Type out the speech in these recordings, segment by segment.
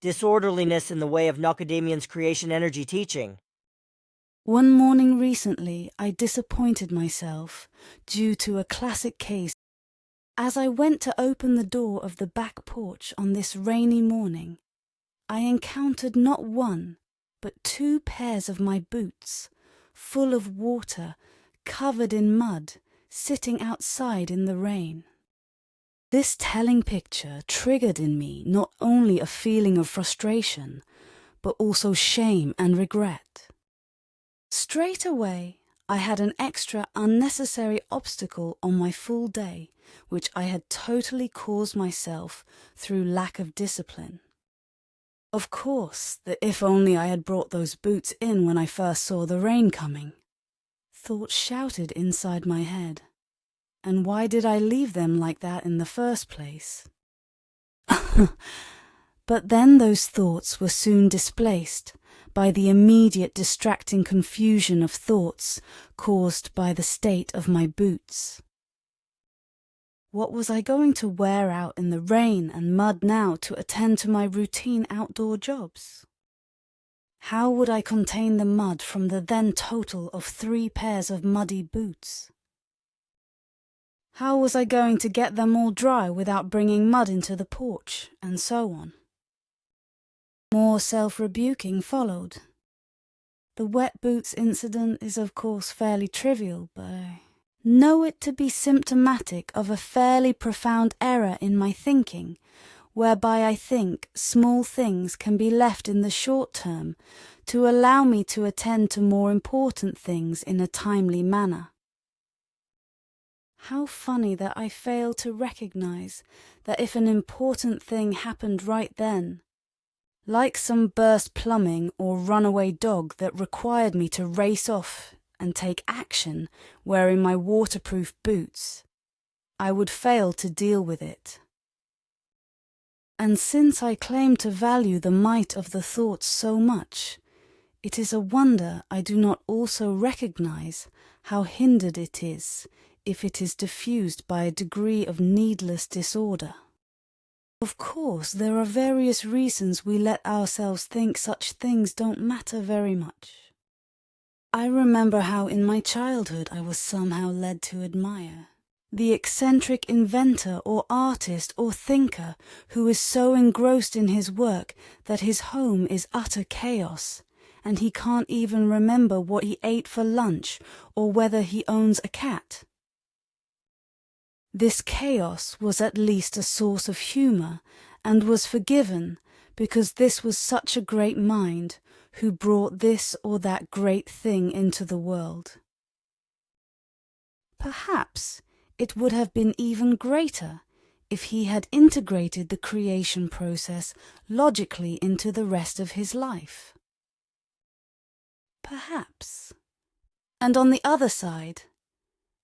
Disorderliness in the way of Nokodemion's creation energy teaching. One morning recently, I disappointed myself due to a classic case. As I went to open the door of the back porch on this rainy morning, I encountered not one, but 2 pairs of my boots, full of water, covered in mud, sitting outside in the rain. This telling picture triggered in me not only a feeling of frustration, but also shame and regret. Straight away, I had an extra unnecessary obstacle on my full day, which I had totally caused myself through lack of discipline. Of course, the if only I had brought those boots in when I first saw the rain coming. Thoughts shouted inside my head. And why did I leave them like that in the first place? But then those thoughts were soon displaced by the immediate distracting confusion of thoughts caused by the state of my boots. What was I going to wear out in the rain and mud now to attend to my routine outdoor jobs? How would I contain the mud from the then total of 3 pairs of muddy boots? How was I going to get them all dry without bringing mud into the porch, and so on? More self-rebuking followed. The wet boots incident is of course fairly trivial, but I know it to be symptomatic of a fairly profound error in my thinking, whereby I think small things can be left in the short term to allow me to attend to more important things in a timely manner. How funny that I fail to recognize that if an important thing happened right then, like some burst plumbing or runaway dog that required me to race off and take action wearing my waterproof boots, I would fail to deal with it. And since I claim to value the might of the thoughts so much, it is a wonder I do not also recognize how hindered it is if it is diffused by a degree of needless disorder. Of course, there are various reasons we let ourselves think such things don't matter very much. I remember how in my childhood I was somehow led to admire the eccentric inventor or artist or thinker who is so engrossed in his work that his home is utter chaos, and he can't even remember what he ate for lunch or whether he owns a cat. This chaos was at least a source of humour and was forgiven because this was such a great mind who brought this or that great thing into the world. Perhaps it would have been even greater if he had integrated the creation process logically into the rest of his life. Perhaps. And on the other side,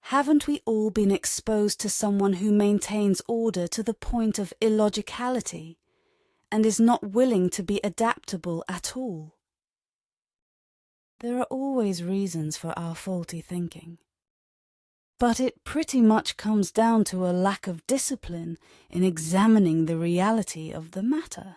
haven't we all been exposed to someone who maintains order to the point of illogicality and is not willing to be adaptable at all? There are always reasons for our faulty thinking, but it pretty much comes down to a lack of discipline in examining the reality of the matter.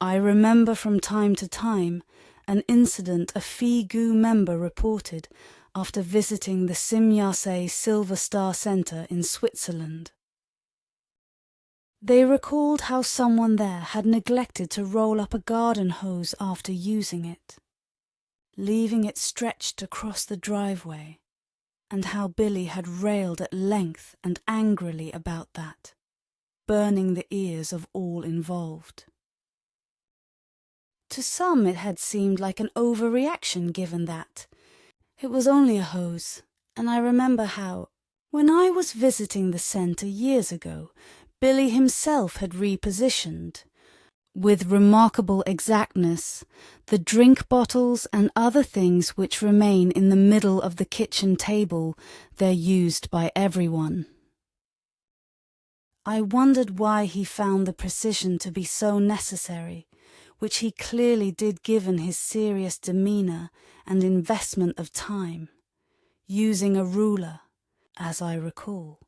I remember from time to time an incident a FIGU member reported after visiting the Simyase Silver Star Center in Switzerland. They recalled how someone there had neglected to roll up a garden hose after using it, leaving it stretched across the driveway, and how Billy had railed at length and angrily about that, burning the ears of all involved. To some it had seemed like an overreaction given that it was only a hose, and I remember how, when I was visiting the centre years ago, Billy himself had repositioned, with remarkable exactness, the drink bottles and other things which remain in the middle of the kitchen table there used by everyone. I wondered why he found the precision to be so necessary, which he clearly did given his serious demeanour and investment of time, using a ruler, as I recall,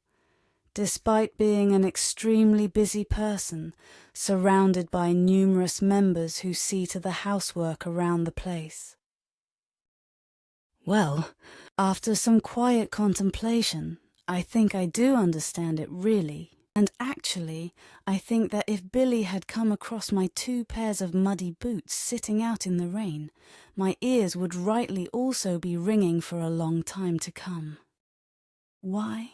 despite being an extremely busy person, surrounded by numerous members who see to the housework around the place. Well, after some quiet contemplation, I think I do understand it really. And actually, I think that if Billy had come across my 2 pairs of muddy boots sitting out in the rain, my ears would rightly also be ringing for a long time to come. Why?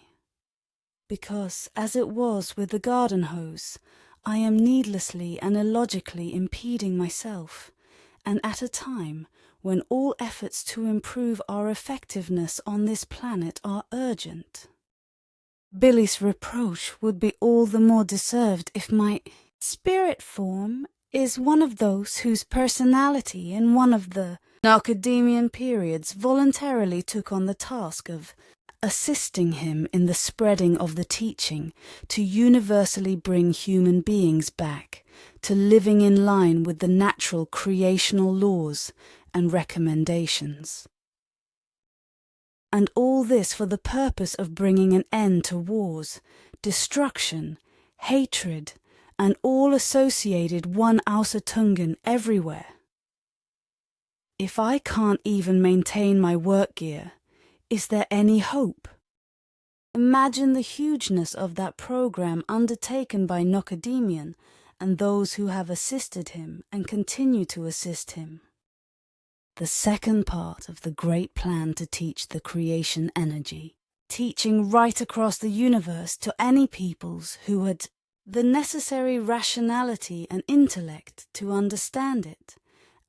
Because, as it was with the garden hose, I am needlessly and illogically impeding myself, and at a time when all efforts to improve our effectiveness on this planet are urgent. Billy's reproach would be all the more deserved if my spirit form is one of those whose personality in one of the Nokodemion periods voluntarily took on the task of assisting him in the spreading of the teaching to universally bring human beings back to living in line with the natural creational laws and recommendations. And all this for the purpose of bringing an end to wars, destruction, hatred, and all associated One-Außertungen everywhere. If I can't even maintain my work gear, is there any hope? Imagine the hugeness of that program undertaken by Nokodemion and those who have assisted him and continue to assist him. The second part of the great plan to teach the creation energy, teaching right across the universe to any peoples who had the necessary rationality and intellect to understand it,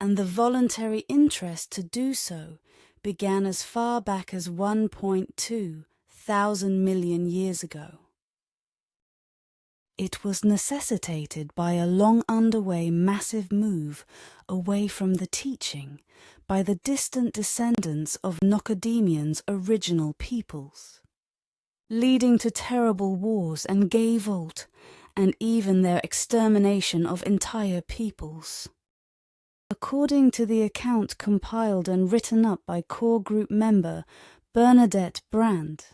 and the voluntary interest to do so, began as far back as 1.2 thousand million years ago. It was necessitated by a long underway massive move away from the teaching by the distant descendants of Nokodemion's original peoples, leading to terrible wars and gay revolt, and even their extermination of entire peoples. According to the account compiled and written up by core group member Bernadette Brand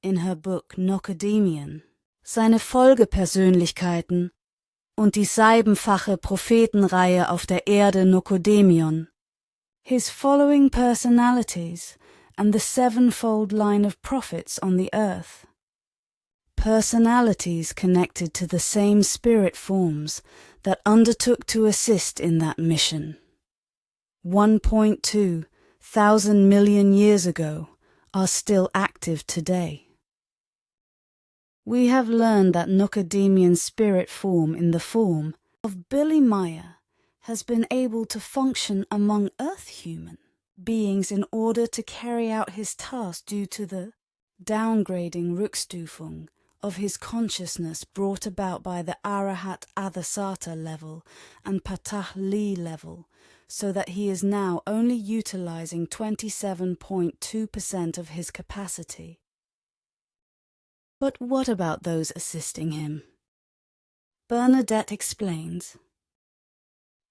in her book Nokodemion, seine Folgepersönlichkeiten und die siebenfache Prophetenreihe auf der Erde Nokodemion, his following personalities and the sevenfold line of prophets on the earth. Personalities connected to the same spirit forms that undertook to assist in that mission. 1.2 thousand million years ago are still active today. We have learned that Nokodemion's spirit form in the form of Billy Meyer has been able to function among Earth-human beings in order to carry out his task due to the downgrading Rückstufung of his consciousness brought about by the Arahat Adhasata level and Patah Li level, so that he is now only utilizing 27.2% of his capacity. But what about those assisting him? Bernadette explains.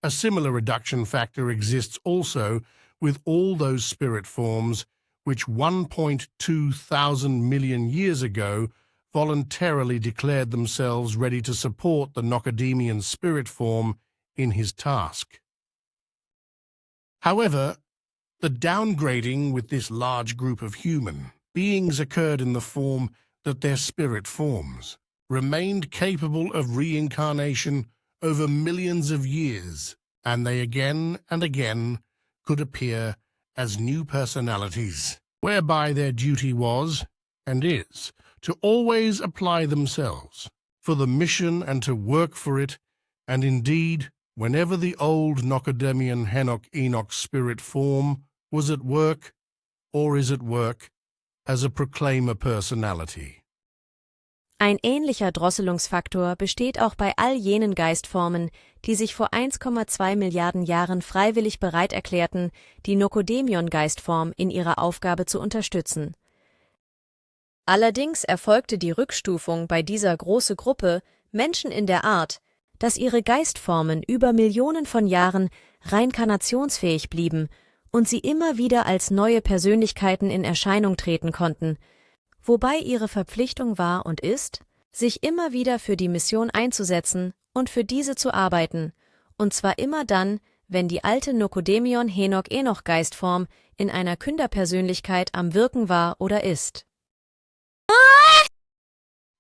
A similar reduction factor exists also with all those spirit forms which 1.2 thousand million years ago voluntarily declared themselves ready to support the Nokodemion spirit form in his task. However, the downgrading with this large group of human beings occurred in the form that their spirit forms remained capable of reincarnation over millions of years, and they again and again could appear as new personalities, whereby their duty was, and is, to always apply themselves for the mission and to work for it, and indeed, whenever the old Nokodemion Henok Enoch spirit form was at work, or is at work, as a proclaimer personality. Ein ähnlicher Drosselungsfaktor besteht auch bei all jenen Geistformen, die sich vor 1,2 Milliarden Jahren freiwillig bereit erklärten, die Nokodemion-Geistform in ihrer Aufgabe zu unterstützen. Allerdings erfolgte die Rückstufung bei dieser großen Gruppe Menschen in der Art, dass ihre Geistformen über Millionen von Jahren reinkarnationsfähig blieben und sie immer wieder als neue Persönlichkeiten in Erscheinung treten konnten, wobei ihre Verpflichtung war und ist, sich immer wieder für die Mission einzusetzen und für diese zu arbeiten, und zwar immer dann, wenn die alte Nokodemion Henok Enoch Geistform in einer Künderpersönlichkeit am Wirken war oder ist.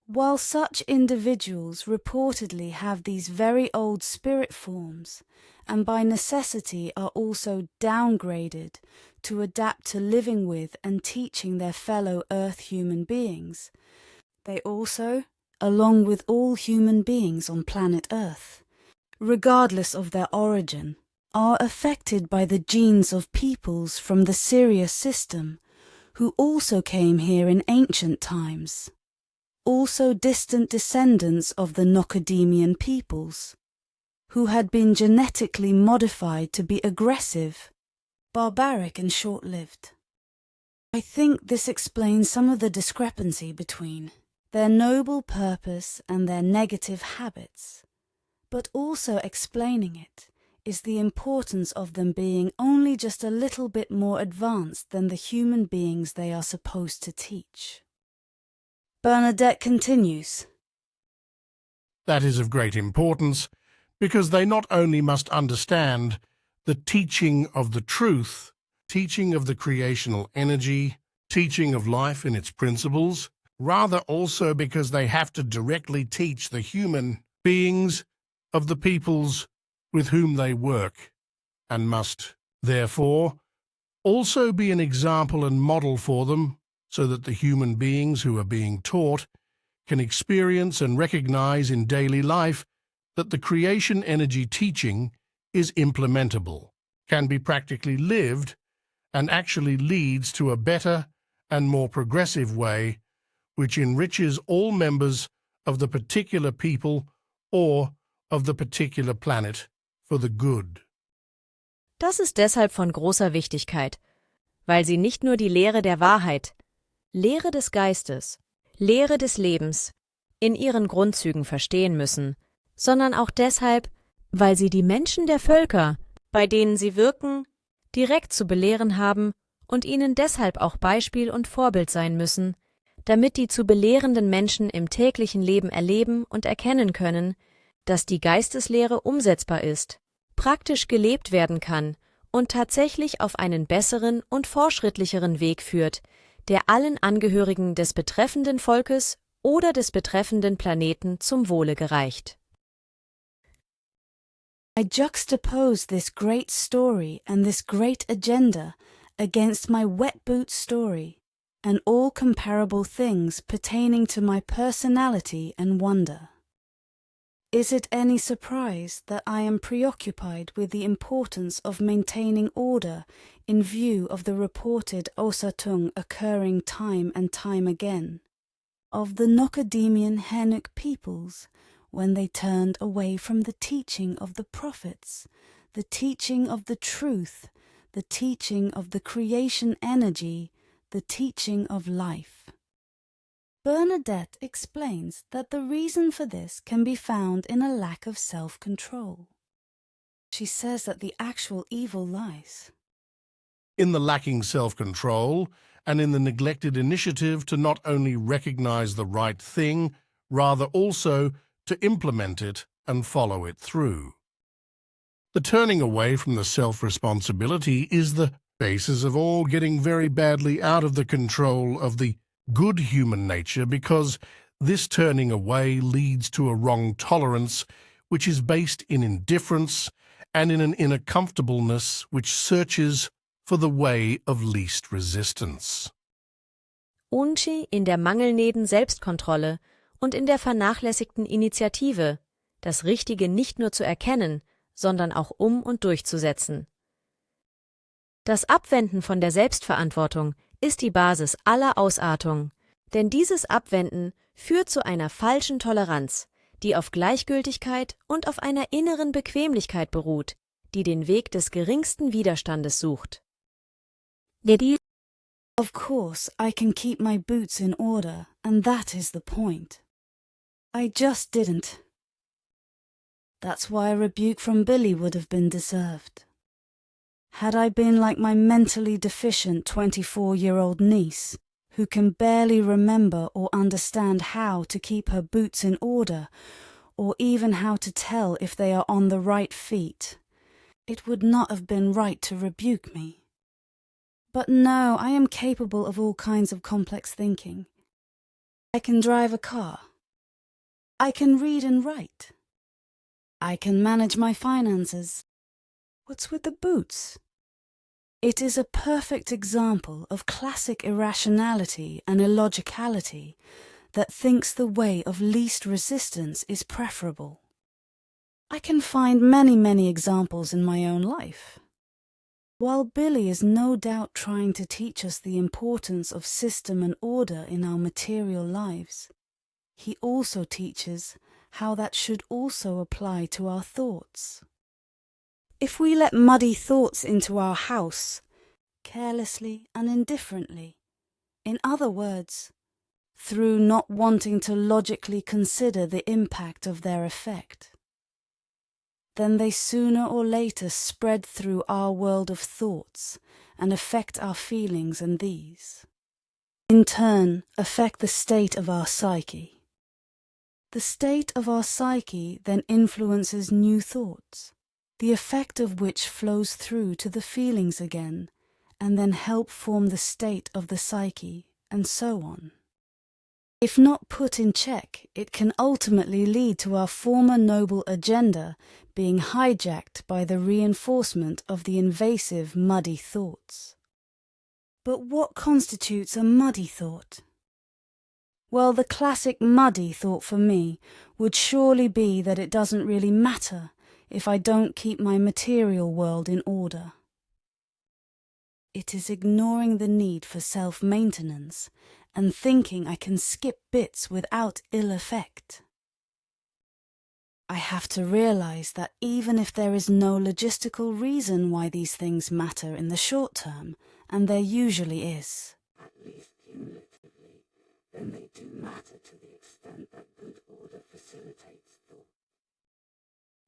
While such individuals reportedly have these very old spirit forms, and by necessity are also downgraded to adapt to living with and teaching their fellow Earth human beings, they also, along with all human beings on planet Earth, regardless of their origin, are affected by the genes of peoples from the Sirius system, who also came here in ancient times. Also distant descendants of the Nokodemion peoples, who had been genetically modified to be aggressive, barbaric and short-lived. I think this explains some of the discrepancy between their noble purpose and their negative habits, but also explaining it is the importance of them being only just a little bit more advanced than the human beings they are supposed to teach. Bernadette continues. That is of great importance, because they not only must understand the teaching of the truth, teaching of the creational energy, teaching of life in its principles, rather also because they have to directly teach the human beings of the peoples with whom they work, and must, therefore, also be an example and model for them, so that the human beings who are being taught can experience and recognize in daily life that the creation energy teaching is implementable, can be practically lived, and actually leads to a better and more progressive way which enriches all members of the particular people or of the particular planet for the good. Das ist deshalb von großer Wichtigkeit, weil sie nicht nur die Lehre der Wahrheit, Lehre des Geistes, Lehre des Lebens in ihren Grundzügen verstehen müssen, sondern auch deshalb, weil sie die Menschen der Völker, bei denen sie wirken, direkt zu belehren haben und ihnen deshalb auch Beispiel und Vorbild sein müssen, damit die zu belehrenden Menschen im täglichen Leben erleben und erkennen können, dass die Geisteslehre umsetzbar ist, praktisch gelebt werden kann und tatsächlich auf einen besseren und fortschrittlicheren Weg führt, der allen Angehörigen des betreffenden Volkes oder des betreffenden Planeten zum Wohle gereicht. I juxtapose this great story and this great agenda against my wet boot story and all comparable things pertaining to my personality and wonder. Is it any surprise that I am preoccupied with the importance of maintaining order in view of the reported Osatung occurring time and time again, of the Nokodemion Henuk peoples when they turned away from the teaching of the prophets, the teaching of the truth, the teaching of the creation energy, the teaching of life? Bernadette explains that the reason for this can be found in a lack of self-control. She says that the actual evil lies in the lacking self-control and in the neglected initiative to not only recognize the right thing, rather also to implement it and follow it through. The turning away from the self-responsibility is the basis of all getting very badly out of the control of the good human nature, because this turning away leads to a wrong tolerance which is based in indifference and in an inner comfortableness which searches for the way of least resistance. Unchi in der mangelnden Selbstkontrolle und in der vernachlässigten Initiative, das Richtige nicht nur zu erkennen, sondern auch und durchzusetzen. Das Abwenden von der Selbstverantwortung ist die Basis aller Ausartung, denn dieses Abwenden führt zu einer falschen Toleranz, die auf Gleichgültigkeit und auf einer inneren Bequemlichkeit beruht, die den Weg des geringsten Widerstandes sucht. Of course, I can keep my boots in order, and that is the point. I just didn't. That's why a rebuke from Billy would have been deserved. Had I been like my mentally deficient 24-year-old niece, who can barely remember or understand how to keep her boots in order, or even how to tell if they are on the right feet, it would not have been right to rebuke me. But no, I am capable of all kinds of complex thinking. I can drive a car. I can read and write. I can manage my finances. What's with the boots? It is a perfect example of classic irrationality and illogicality that thinks the way of least resistance is preferable. I can find many examples in my own life. While Billy is no doubt trying to teach us the importance of system and order in our material lives, he also teaches how that should also apply to our thoughts. If we let muddy thoughts into our house, carelessly and indifferently, in other words, through not wanting to logically consider the impact of their effect, then they sooner or later spread through our world of thoughts and affect our feelings, and these, in turn, affect the state of our psyche. The state of our psyche then influences new thoughts, the effect of which flows through to the feelings again, and then help form the state of the psyche, and so on. If not put in check, it can ultimately lead to our former noble agenda being hijacked by the reinforcement of the invasive muddy thoughts. But what constitutes a muddy thought? Well, the classic muddy thought for me would surely be that it doesn't really matter if I don't keep my material world in order. It is ignoring the need for self-maintenance and thinking I can skip bits without ill effect. I have to realize that even if there is no logistical reason why these things matter in the short term, and there usually is, at least cumulatively, then they do matter to the extent that good order facilitates thought.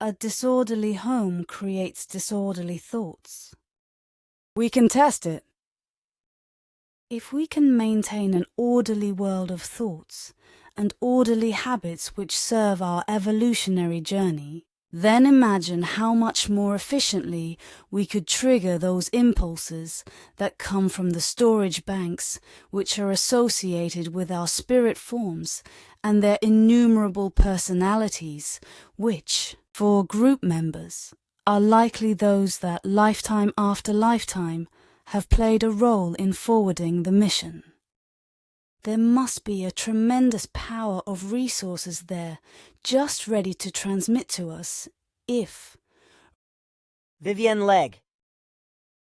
a disorderly home creates disorderly thoughts. We can test it. If we can maintain an orderly world of thoughts and orderly habits which serve our evolutionary journey, then imagine how much more efficiently we could trigger those impulses that come from the storage banks which are associated with our spirit forms and their innumerable personalities, which, for group members, are likely those that, lifetime after lifetime, have played a role in forwarding the mission. There must be a tremendous power of resources there, just ready to transmit to us if Vivienne Legge,